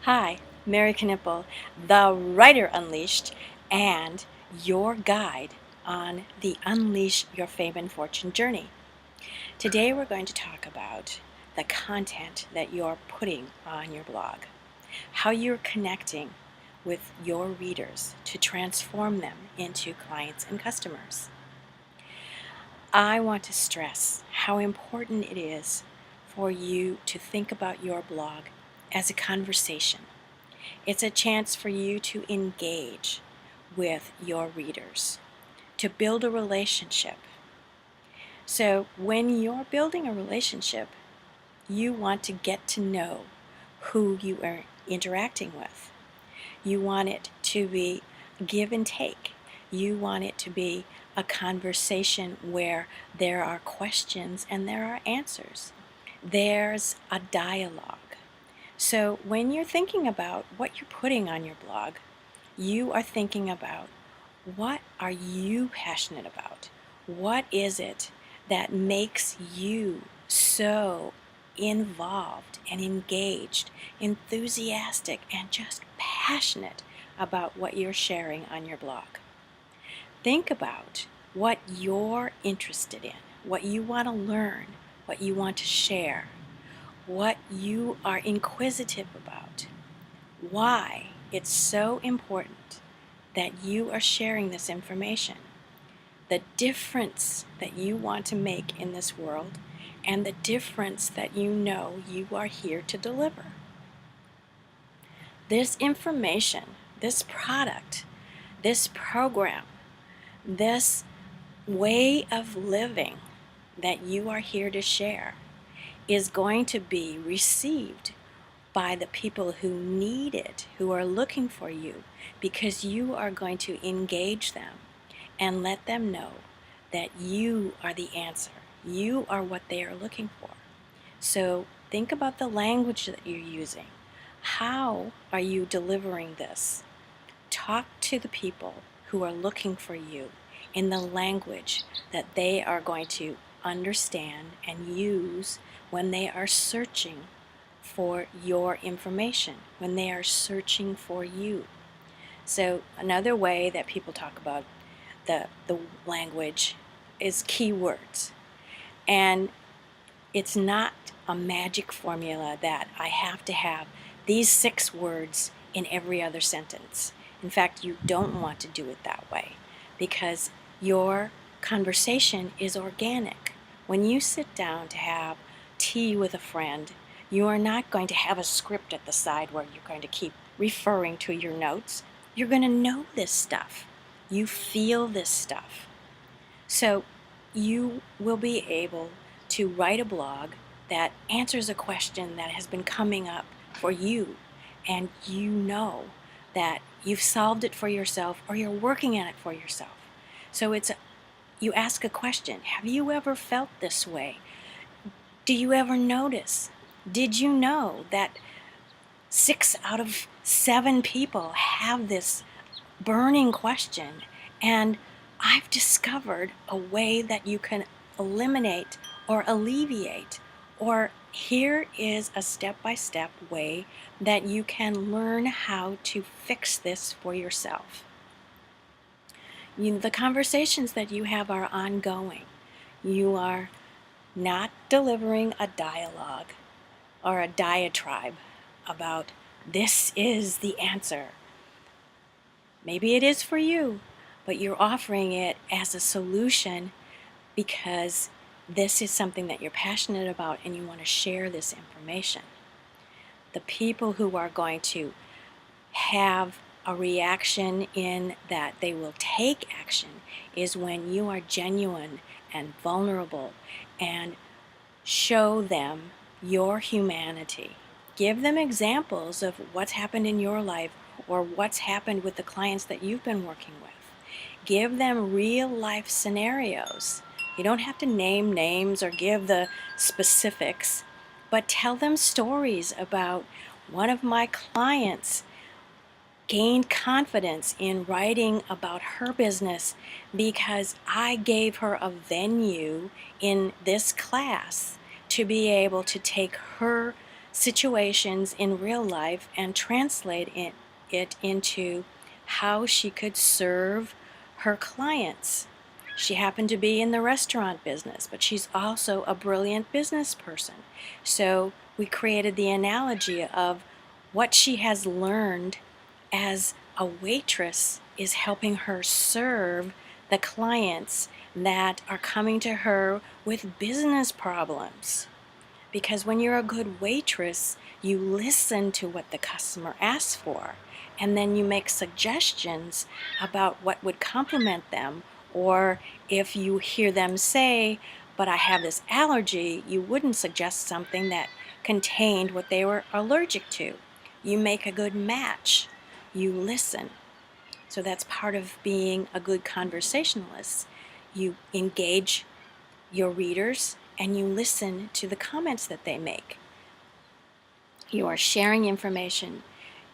Hi, Mary Knippel, the Writer Unleashed, and your guide on the Unleash Your Fame and Fortune journey. Today we're going to talk about the content that you're putting on your blog, how you're connecting with your readers to transform them into clients and customers. I want to stress how important it is for you to think about your blog as a conversation. It's a chance for you to engage with your readers, to build a relationship. So when you're building a relationship, you want to get to know who you are interacting with. You want it to be give and take. You want it to be a conversation where there are questions and there are answers. There's a dialogue. So when you're thinking about what you're putting on your blog, you are thinking about what are you passionate about? What is it that makes you so involved and engaged, enthusiastic, and just passionate about what you're sharing on your blog? Think about what you're interested in, what you want to learn, what you want to share, what you are inquisitive about, why it's so important that you are sharing this information, the difference that you want to make in this world, and the difference that you know you are here to deliver. This information, this product, this program, this way of living that you are here to share is going to be received by the people who need it, who are looking for you, because you are going to engage them and let them know that you are the answer. You are what they are looking for. So think about the language that you're using. How are you delivering this? Talk to the people who are looking for you in the language that they are going to understand and use when they are searching for your information, when they are searching for you. So another way that people talk about the language is keywords. And it's not a magic formula that I have to have these 6 words in every other sentence. In fact, you don't want to do it that way because your conversation is organic. When you sit down to have tea with a friend, you are not going to have a script at the side where you're going to keep referring to your notes. You're going to know this stuff. You feel this stuff. So you will be able to write a blog that answers a question that has been coming up for you, and you know that you've solved it for yourself or you're working at it for yourself. So you ask a question. Have you ever felt this way? Do you ever notice? Did you know that 6 out of 7 people have this burning question, and I've discovered a way that you can eliminate or alleviate, or here is a step-by-step way that you can learn how to fix this for yourself. The conversations that you have are ongoing. You are not delivering a dialogue or a diatribe about this is the answer. Maybe it is for you, but you're offering it as a solution because this is something that you're passionate about and you want to share this information. The people who are going to have a reaction in that they will take action is when you are genuine and vulnerable and show them your humanity. Give them examples of what's happened in your life or what's happened with the clients that you've been working with. Give them real life scenarios. You don't have to name names or give the specifics, but tell them stories about one of my clients gained confidence in writing about her business because I gave her a venue in this class to be able to take her situations in real life and translate it into how she could serve her clients. She happened to be in the restaurant business, but she's also a brilliant business person. So we created the analogy of what she has learned as a waitress is helping her serve the clients that are coming to her with business problems. Because when you're a good waitress, you listen to what the customer asks for, and then you make suggestions about what would compliment them. Or if you hear them say, but I have this allergy, you wouldn't suggest something that contained what they were allergic to. You make a good match. You listen. So that's part of being a good conversationalist. You engage your readers and you listen to the comments that they make. You are sharing information.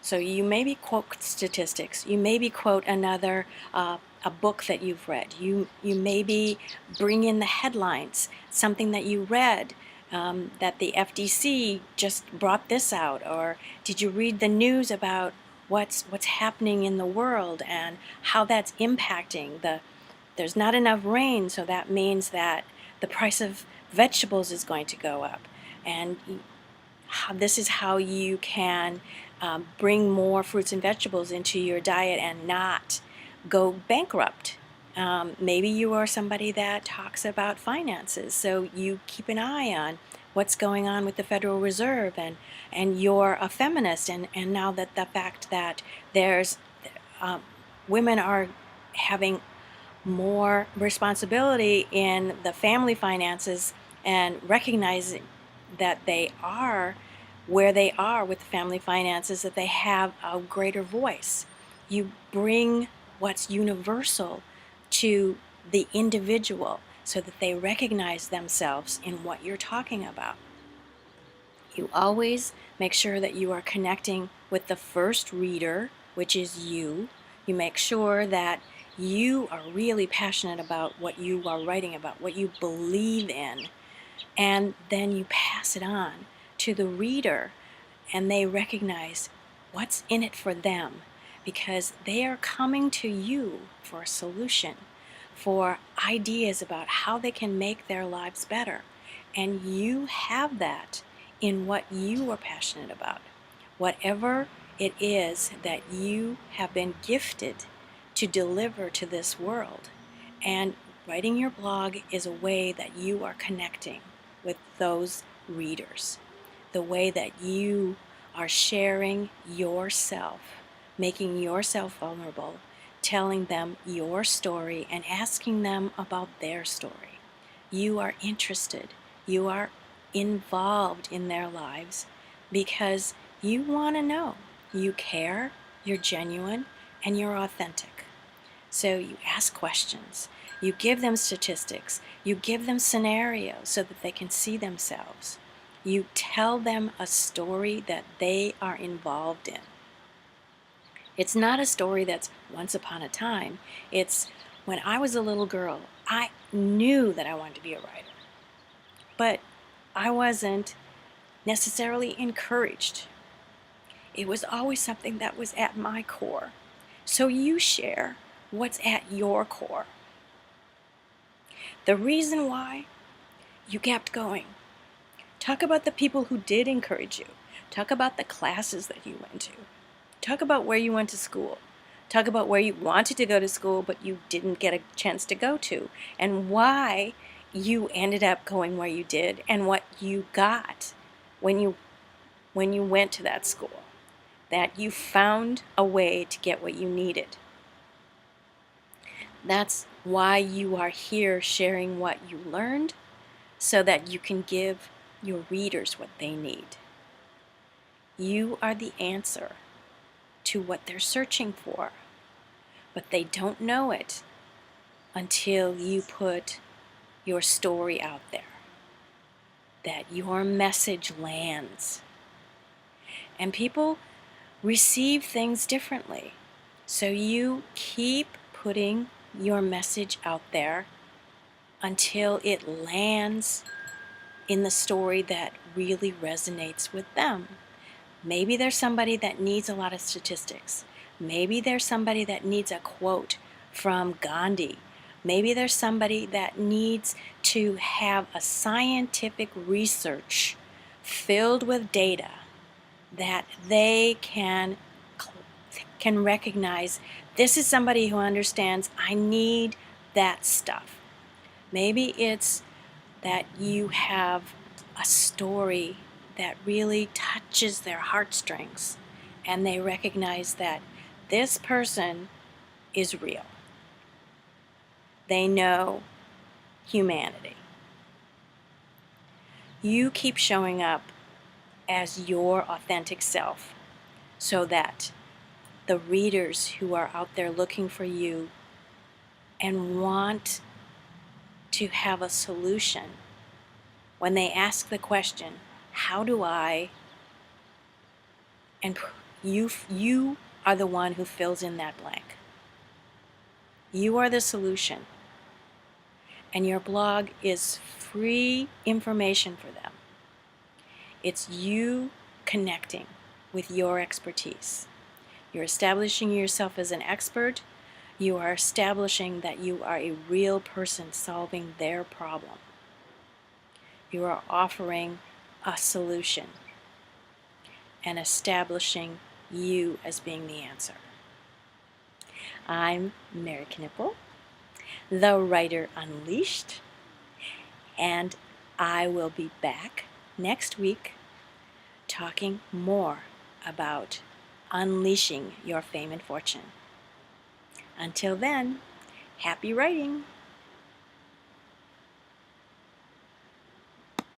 So you maybe quote statistics. You maybe quote another a book that you've read. You maybe bring in the headlines, something that you read, that the FDC just brought this out, or did you read the news about what's happening in the world and how that's impacting there's not enough rain, so that means that the price of vegetables is going to go up. And this is how you can bring more fruits and vegetables into your diet and not go bankrupt. Maybe you are somebody that talks about finances, so you keep an eye on what's going on with the Federal Reserve, and you're a feminist, and now that the fact that there's women are having more responsibility in the family finances and recognizing that they are where they are with the family finances, that they have a greater voice. You bring what's universal to the individual so that they recognize themselves in what you're talking about. You always make sure that you are connecting with the first reader, which is you. You make sure that you are really passionate about what you are writing about, what you believe in, and then you pass it on to the reader, and they recognize what's in it for them, because they are coming to you for a solution, for ideas about how they can make their lives better. And you have that in what you are passionate about. Whatever it is that you have been gifted to deliver to this world. And writing your blog is a way that you are connecting with those readers. The way that you are sharing yourself, making yourself vulnerable, telling them your story and asking them about their story. You are interested. You are involved in their lives because you want to know. You care, you're genuine, and you're authentic. So you ask questions, you give them statistics, you give them scenarios so that they can see themselves. You tell them a story that they are involved in. It's not a story that's once upon a time. It's when I was a little girl, I knew that I wanted to be a writer, but I wasn't necessarily encouraged. It was always something that was at my core. So you share what's at your core. The reason why you kept going. Talk about the people who did encourage you. Talk about the classes that you went to. Talk about where you went to school. Talk about where you wanted to go to school but you didn't get a chance to go to, and why you ended up going where you did and what you got when you went to that school. That you found a way to get what you needed. That's why you are here sharing what you learned, so that you can give your readers what they need. You are the answer to what they're searching for, but they don't know it until you put your story out there, that your message lands. And people receive things differently. So you keep putting your message out there until it lands in the story that really resonates with them. Maybe there's somebody that needs a lot of statistics. Maybe there's somebody that needs a quote from Gandhi. Maybe there's somebody that needs to have a scientific research filled with data that they can recognize. This is somebody who understands, I need that stuff. Maybe it's that you have a story that really touches their heartstrings and they recognize that this person is real. They know humanity. You keep showing up as your authentic self so that the readers who are out there looking for you and want to have a solution, when they ask the question, how do I, and you are the one who fills in that blank. You are the solution. And your blog is free information for them. It's you connecting with your expertise. You're establishing yourself as an expert. You are establishing that you are a real person solving their problem. You are offering a solution and establishing you as being the answer. I'm Mary Knippel, the Writer Unleashed, and I will be back next week talking more about unleashing your fame and fortune. Until then, happy writing!